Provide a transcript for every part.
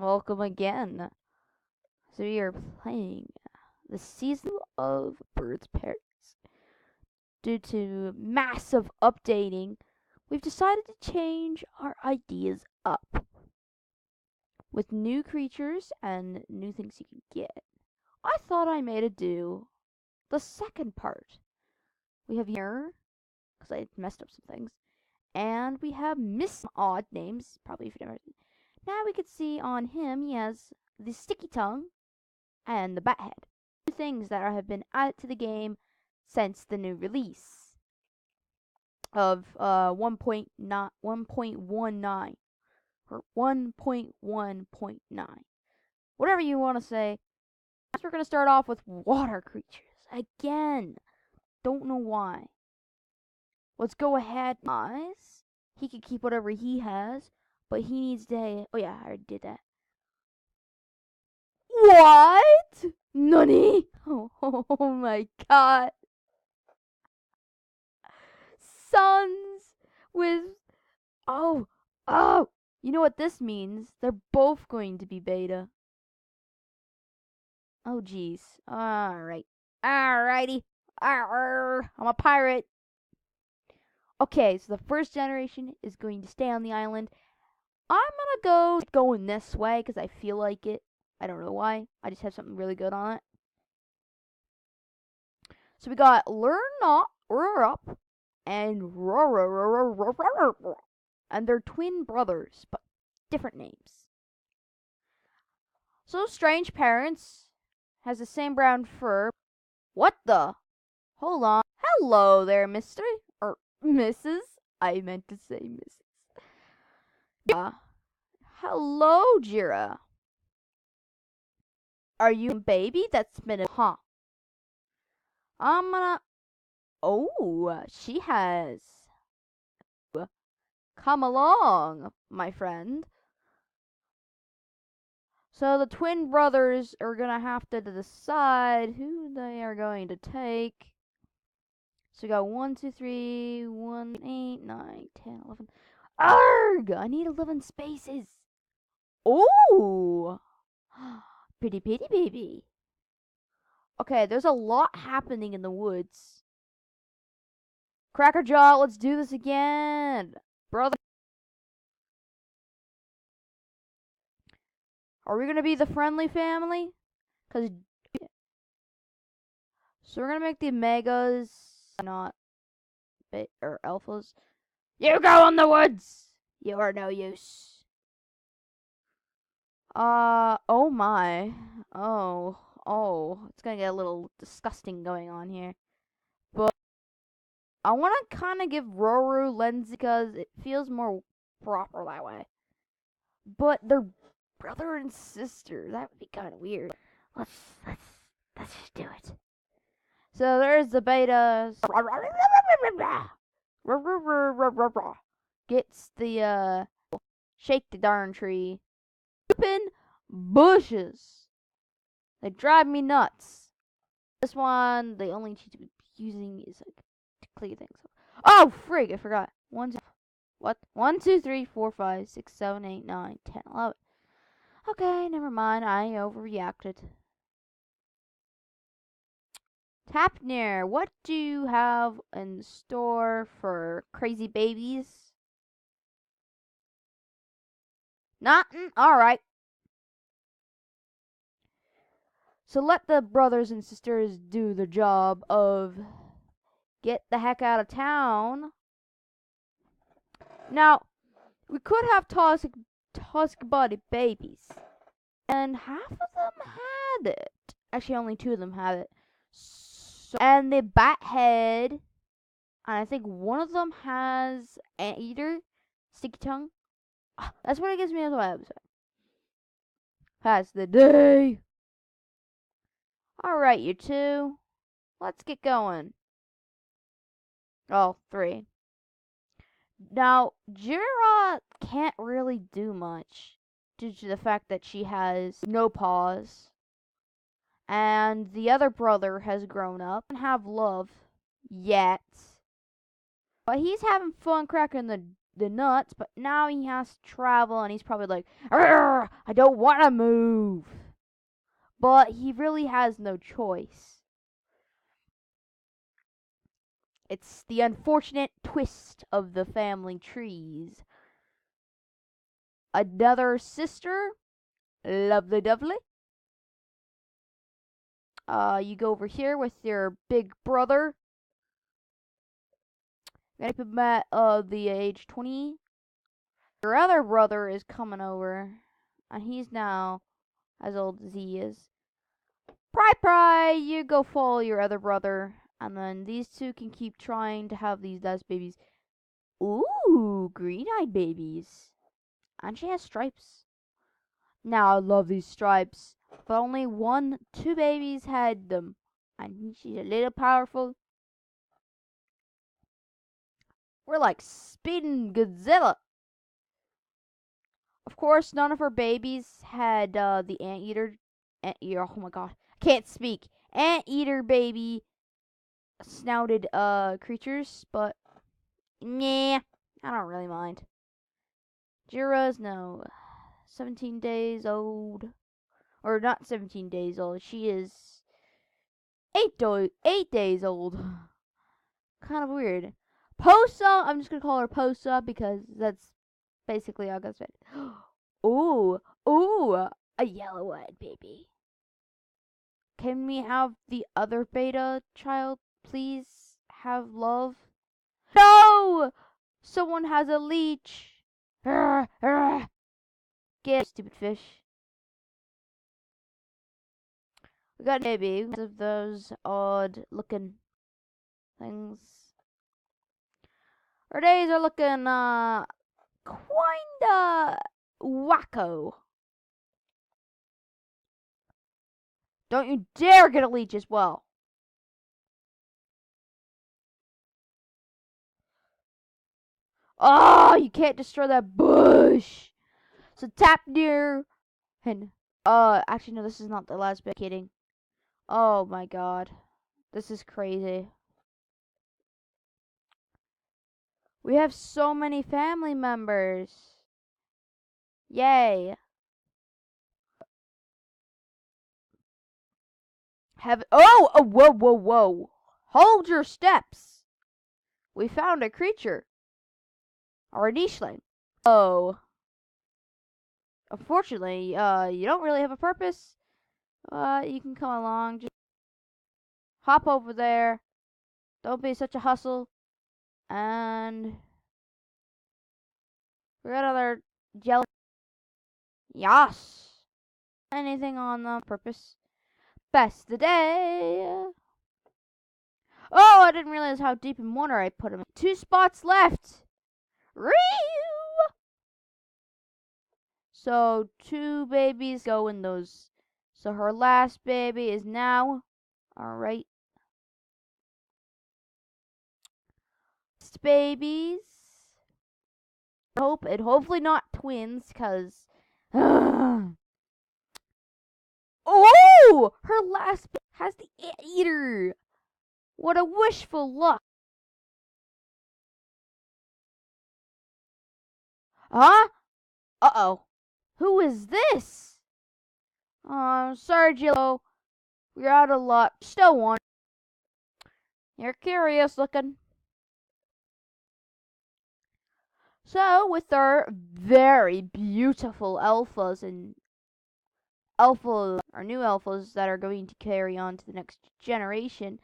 Welcome again. So we are playing the season of Birds Paradise. Due to massive updating, we've decided to change our ideas up with new creatures and new things you can get. I thought I made a do the second part. We have here, because I messed up some things, and we have Miss Odd names, probably if you never. Now we can see on him he has the sticky tongue and the bat head. Two things that have been added to the game since the new release of 1.19 or 1.1.9. Whatever you want to say. We're going to start off with water creatures. Again. Don't know why. Let's go ahead. Eyes. He can keep whatever he has, but he needs to. Oh yeah, I already did that. What? Nani? Oh my god. Sons with. Oh. You know what this means? They're both going to be beta. Oh jeez. Alright. Alrighty. I'm a pirate. Okay, so the first generation is going to stay on the island. I'm gonna go going this way because I feel like it. I don't know why. I just have something really good on it. So we got Learn Not, Roar Up, and Roar. And they're twin brothers, but different names. So strange parents, has the same brown fur. What the? Hold on. Hello there, Mister. Or Mrs. I meant to say Mrs. Hello, Jira. Are you a baby that's been huh? I'm gonna. Oh, she has. Come along, my friend. So the twin brothers are gonna have to decide who they are going to take. So we got 1, 2, 3, 1, 8, 9, 10, 11. Arg! I need 11 spaces. Oh! Pretty baby. Okay, there's a lot happening in the woods. Crackerjaw, let's do this again. Brother. Are we gonna be the friendly family? So we're gonna make the megas, not or alphas. You go in the woods. You are no use. Oh my. Oh. It's gonna get a little disgusting going on here. But I want to kind of give Roru lens because it feels more proper that way. But they're brother and sister. That would be kind of weird. Let's just do it. So there's the betas. Gets the shake the darn tree. Open bushes. They drive me nuts. This one, the only cheat to be using is like to clear things. Oh frig! I forgot. 1, 2, 3, 4, 5, 6, 7, 8, 9, 10, 11. Okay, never mind. I overreacted. Tapnir, what do you have in store for crazy babies? Nothing? Alright. So let the brothers and sisters do the job of get the heck out of town. Now, we could have toxic body babies. And half of them had it. Actually, only 2 of them have it. So, and the bat head. And I think one of them has anteater, sticky tongue. That's what it gives me as well. Pass the day. Alright, you 2. Let's get going. Oh, 3. Now, Jira can't really do much due to the fact that she has no paws. And the other brother has grown up and have love yet. But he's having fun cracking the the nuts, but now he has to travel, and he's probably like, "Arr, I don't want to move." But he really has no choice. It's the unfortunate twist of the family trees. Another sister, lovely dovely. You go over here with your big brother. Gonna keep him at the age 20. Your other brother is coming over, and he's now as old as he is. Pry, you go follow your other brother, and then these two can keep trying to have these dust babies. Ooh, green-eyed babies. And she has stripes. Now I love these stripes, but only two babies had them, and she's a little powerful. We're like speeding Godzilla. Of course, none of her babies had the anteater. Oh my god, I can't speak. Anteater baby snouted creatures, but nah, I don't really mind. Jira's no 17 days old, or not 17 days old. She is 8 days old. Kind of weird. Posa, I'm just gonna call her Posa because that's basically how I said. Ooh, ooh, a yellow-eyed baby. Can we have the other beta child please have love? No! Someone has a leech. Get stupid fish. We got maybe of those odd looking things. Our days are looking kinda wacko. Don't you dare get a leech as well. Oh, you can't destroy that bush. So tap near and actually no, this is not the last bit. Kidding. Oh my god. This is crazy. We have so many family members. Yay. Whoa. Hold your steps. We found a creature. Or a nicheling. Oh. Unfortunately, you don't really have a purpose. You can come along. Just hop over there. Don't be such a hustle. And we got another jelly. Yas. Anything on the purpose. Best the day. Oh, I didn't realize how deep in water I put him. 2 spots left. Ree! So 2 babies go in those. So her last baby is now. Alright. Babies. Hopefully not twins, cause. Oh! Her last has the anteater. What a wishful luck. Huh? Uh-oh. Who is this? Sorry, Jillo. We're out of luck. Still one. You're curious looking. So, with our very beautiful alphas and our new alphas that are going to carry on to the next generation,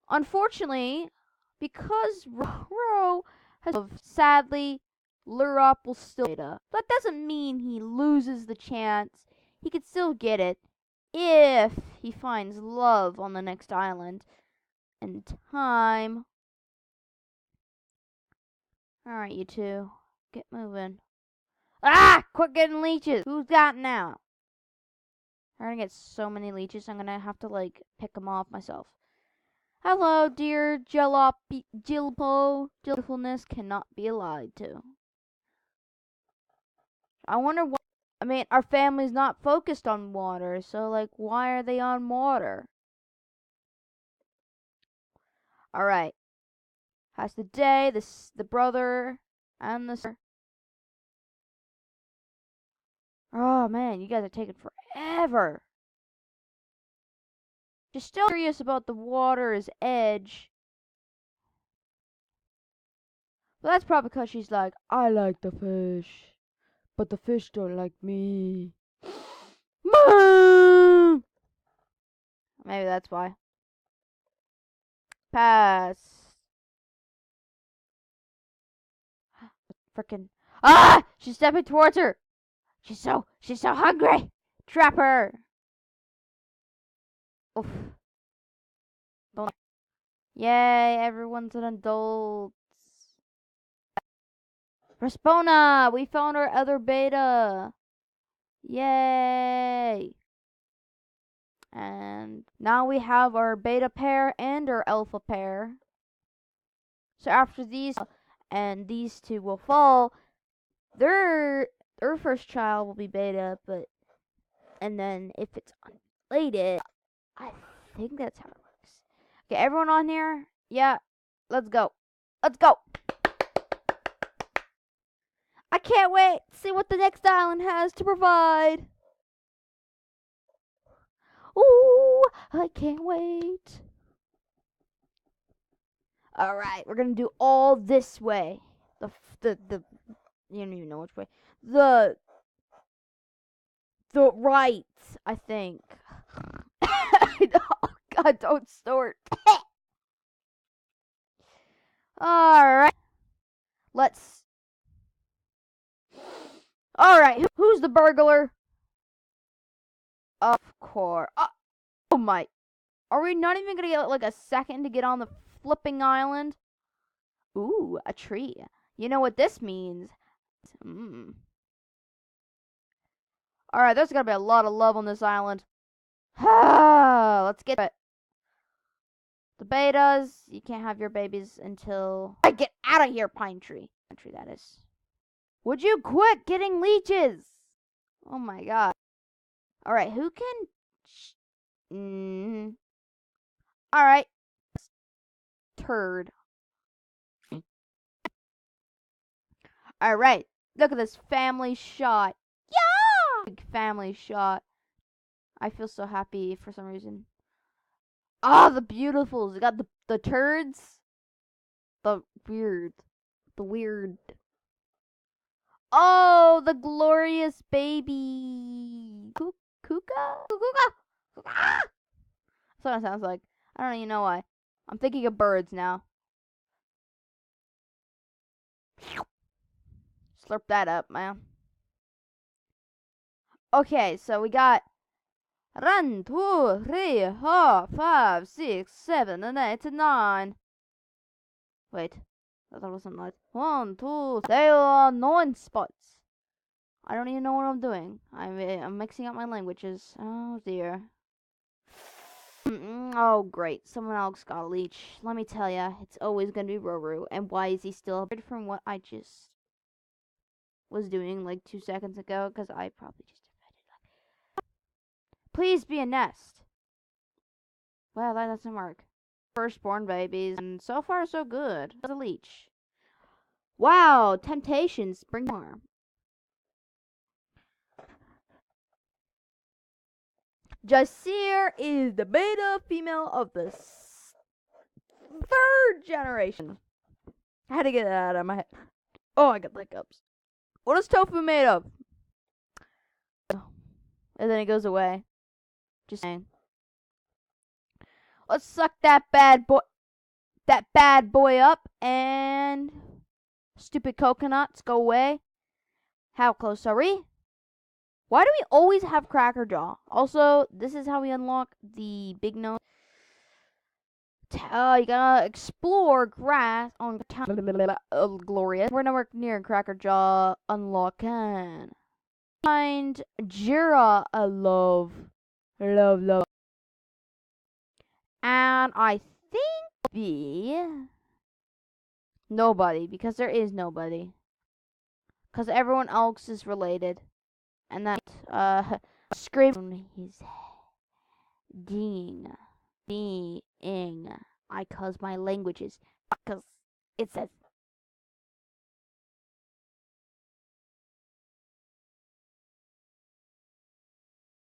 unfortunately, because Ro has sadly, Lurop will still beta. That doesn't mean he loses the chance. He could still get it if he finds love on the next island in time. Alright, you two. Get moving. Ah! Quit getting leeches! Who's got now? I'm gonna get so many leeches, I'm gonna have to, like, pick them off myself. Hello, dear Jilpo. Jillfulness cannot be lied to. I wonder what. I mean, our family's not focused on water, so, like, why are they on water? Alright. How's the day? The brother And the... Oh man, you guys are taking forever. She's still curious about the water's edge. But that's probably because she's like, I like the fish, but the fish don't like me. Maybe that's why. Pass. Frickin'. Ah! She's stepping towards her. She's so hungry. Trap her. Oof. Don't. Yay, everyone's an adult. Respona! We found our other beta. Yay! And now we have our beta pair and our alpha pair. So after these and these two will fall, their first child will be beta, but and then if it's unrelated, I think that's how it works. Okay, everyone on here? Yeah, let's go. Let's go. I can't wait to see what the next island has to provide. Ooh, I can't wait. All right, we're gonna do all this way. The you don't even know which way. The right, I think. Oh God, don't snort. All right, let's. All right, who's the burglar? Of course. Oh my. Are we not even gonna get like a second to get on the flipping island? Ooh, a tree. You know what this means? Alright, there's gotta be a lot of love on this island. Let's get it. The betas, you can't have your babies until... I get out of here, pine tree. Pine tree, that is. Would you quit getting leeches? Oh my god. Alright, who can... Alright. Turd. Alright, look at this family shot. Yeah! Big family shot. I feel so happy for some reason. Ah, the beautifuls. You got the turds. The weird. The weird. Oh, the glorious baby. Kuka? Kuka? That's what it sounds like. I don't even know why. I'm thinking of birds now. Slurp that up, man. Okay, so we got 1, 2, 3, 4, 5, 6, 7, and 8, and 9. Wait, that wasn't right. 1, 2, there are 9 spots. I don't even know what I'm doing. I'm mixing up my languages. Oh dear. Oh great, someone else got a leech. Let me tell ya, it's always gonna be Roru. And why is he still up from what I just was doing like 2 seconds ago? Because I probably just defended. Please be a nest. Well, that doesn't work. Firstborn babies, and so far so good. The leech. Wow, temptations bring more. Jasir is the beta female of the 3rd generation. I had to get that out of my head. Oh, I got hiccups. What is tofu made of? And then it goes away. Just saying. Let's suck that bad boy up and stupid coconuts go away. How close are we? Why do we always have Cracker Jaw? Also, this is how we unlock the big nose. You gotta explore grass on Glorious. We're nowhere near Cracker Jaw unlocking. Find Jira a love. And I think be nobody, because there is nobody. Because everyone else is related. And that, scream his ding. I cause my languages. Because it says